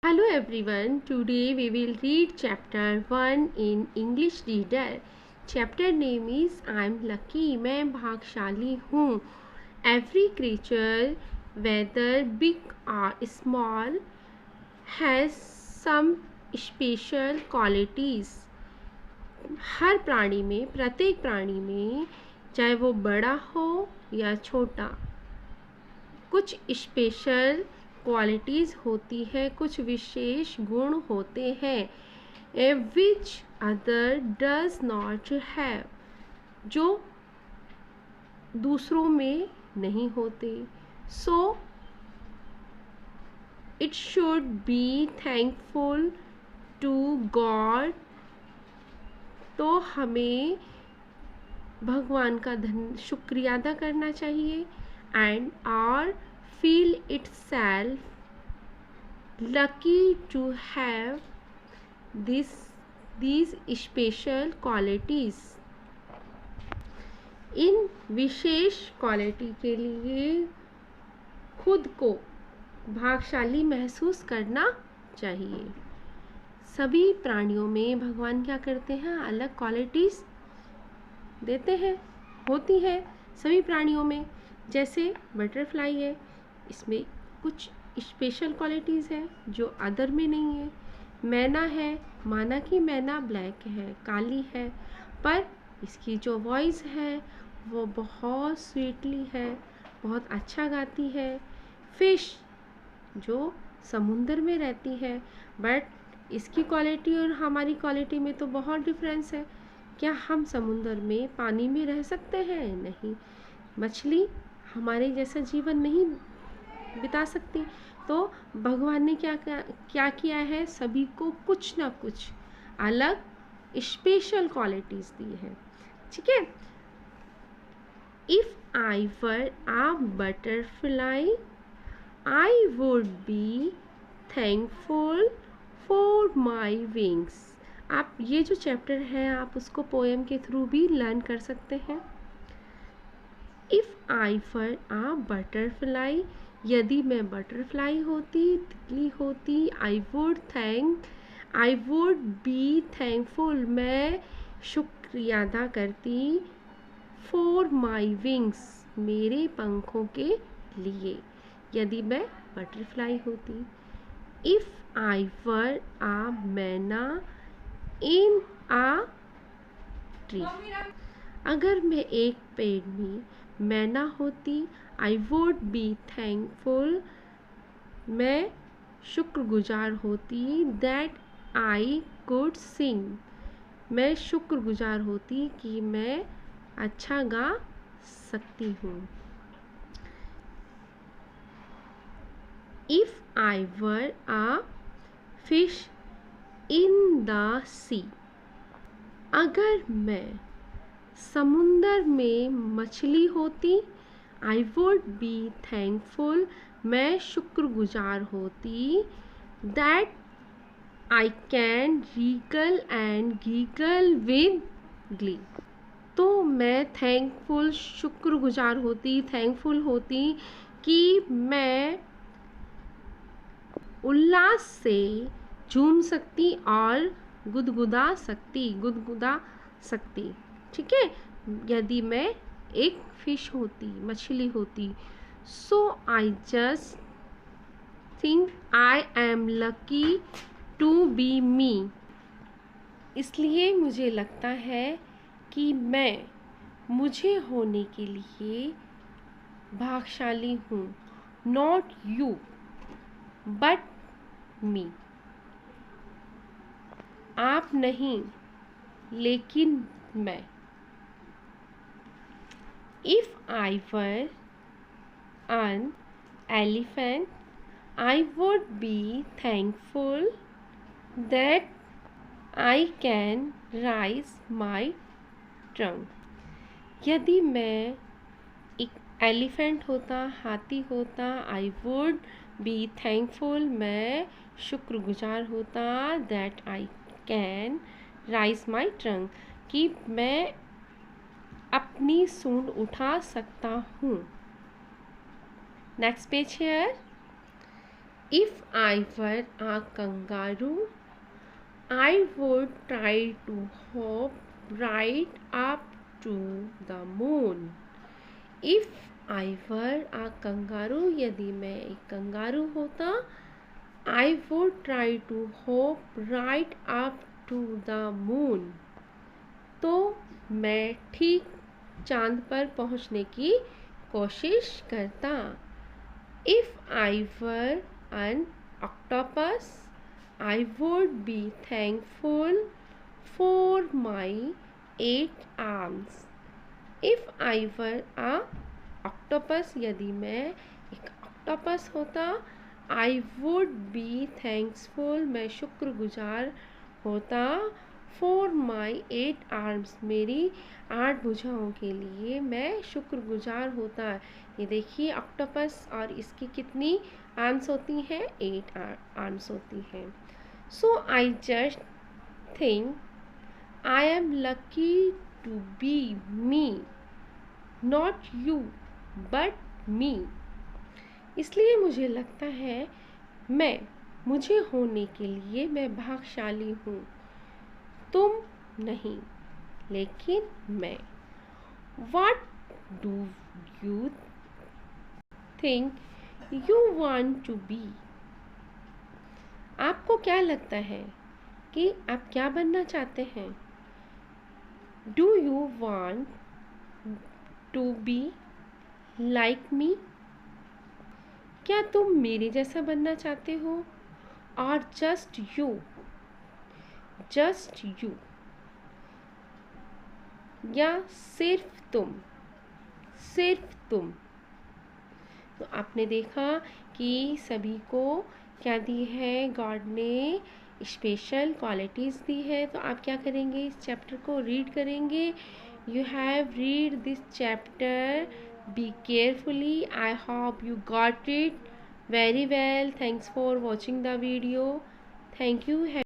Hello everyone, today we will read chapter 1 in English Reader. Chapter name is I'm lucky, मैं भाग्यशाली हूँ. Every creature, whether big or small, has some special qualities. हर प्राणी में, प्रत्येक प्राणी में, चाहे वो बड़ा हो या छोटा, कुछ स्पेशल क्वालिटीज़ होती है, कुछ विशेष गुण होते हैं which other does not have, जो दूसरों में नहीं होते. So it should be thankful to God. तो हमें भगवान का शुक्रिया अदा करना चाहिए. एंड और feel itself lucky to have these special qualities. इन विशेष क्वालिटी के लिए खुद को भाग्यशाली महसूस करना चाहिए. सभी प्राणियों में भगवान क्या करते हैं, अलग क्वालिटीज़ देते हैं, होती है सभी प्राणियों में. जैसे बटरफ्लाई है, इसमें कुछ स्पेशल क्वालिटीज़ है जो अदर में नहीं है. मैना है, माना कि मैना ब्लैक है, काली है, पर इसकी जो वॉइस है वो बहुत स्वीटली है, बहुत अच्छा गाती है. फिश जो समुंदर में रहती है, बट इसकी क्वालिटी और हमारी क्वालिटी में तो बहुत डिफरेंस है. क्या हम समुंदर में पानी में रह सकते हैं? नहीं. मछली हमारे जैसा जीवन नहीं बिता सकती. तो भगवान ने क्या किया है, सभी को कुछ ना कुछ अलग स्पेशल क्वालिटीज़ दी है. ठीक है. If I were a butterfly I would be thankful for my wings. आप ये जो चैप्टर है आप उसको पोएम के थ्रू भी लर्न कर सकते हैं. If I were a butterfly, यदि मैं बटरफ्लाई होती, तितली होती, आई वुड बी थैंकफुल, मैं शुक्रिया अदा करती, फॉर माई विंग्स, मेरे पंखों के लिए, यदि मैं बटरफ्लाई होती. इफ़ आई वर अ मैना इन अ ट्री, अगर मैं एक पेड़ में मैना होती, आई वुड बी थैंकफुल, मैं शुक्रगुजार होती, दैट आई कुड सिंग, मैं शुक्रगुजार होती कि मैं अच्छा गा सकती हूँ. If I were a fish in the sea, अगर मैं समुंदर में मछली होती, आई वुड बी थैंकफुल, मैं शुक्रगुजार होती, that I can wriggle and giggle with glee. तो मैं शुक्रगुजार होती, थैंकफुल होती कि मैं उल्लास से झूम सकती और गुदगुदा सकती. ठीक है. यदि मैं एक फिश होती, मछली होती. So I just think I am lucky to be me, इसलिए मुझे लगता है कि मैं मुझे होने के लिए भाग्यशाली हूँ. नॉट यू बट मी, आप नहीं लेकिन मैं. If I were an elephant, I would be thankful that I can raise my trunk. यदि मैं एक एलिफेंट होता, हाथी होता, आई वुड बी थैंकफुल, मैं शुक्रगुजार होता, that I can rise my trunk, कि मैं अपनी सूंड उठा सकता हूँ. नेक्स्ट पेज है. If I were a kangaroo, I would try to hop right up to the moon. If I were a kangaroo, यदि मैं एक कंगारू होता, I would try to hop right up to the moon. तो मैं ठीक चांद पर पहुंचने की कोशिश करता. If I were an octopus, I would be thankful for my 8 arms. If I were a octopus, यदि मैं एक octopus होता, I would be thankful, मैं शुक्रगुजार होता, for my 8 arms, मेरी 8 भुजाओं के लिए मैं शुक्रगुजार होता. ये देखिए ऑक्टोपस और इसकी कितनी आर्म्स होती हैं? 8 आर्म्स होती हैं. So I just think I am lucky to be me, not you but me. इसलिए मुझे लगता है मुझे होने के लिए मैं भाग्यशाली हूँ, तुम नहीं लेकिन मैं. What do you think you want to be? आपको क्या लगता है कि आप क्या बनना चाहते हैं? Do you want to be like me? क्या तुम मेरे जैसा बनना चाहते हो? और just you या सिर्फ तुम. तो आपने देखा कि सभी को क्या दी है, गॉड ने स्पेशल क्वालिटीज़ दी है. तो आप क्या करेंगे? इस चैप्टर को रीड करेंगे. You have read this chapter, be carefully. I hope you got it very well. Thanks for watching the video. Thank you.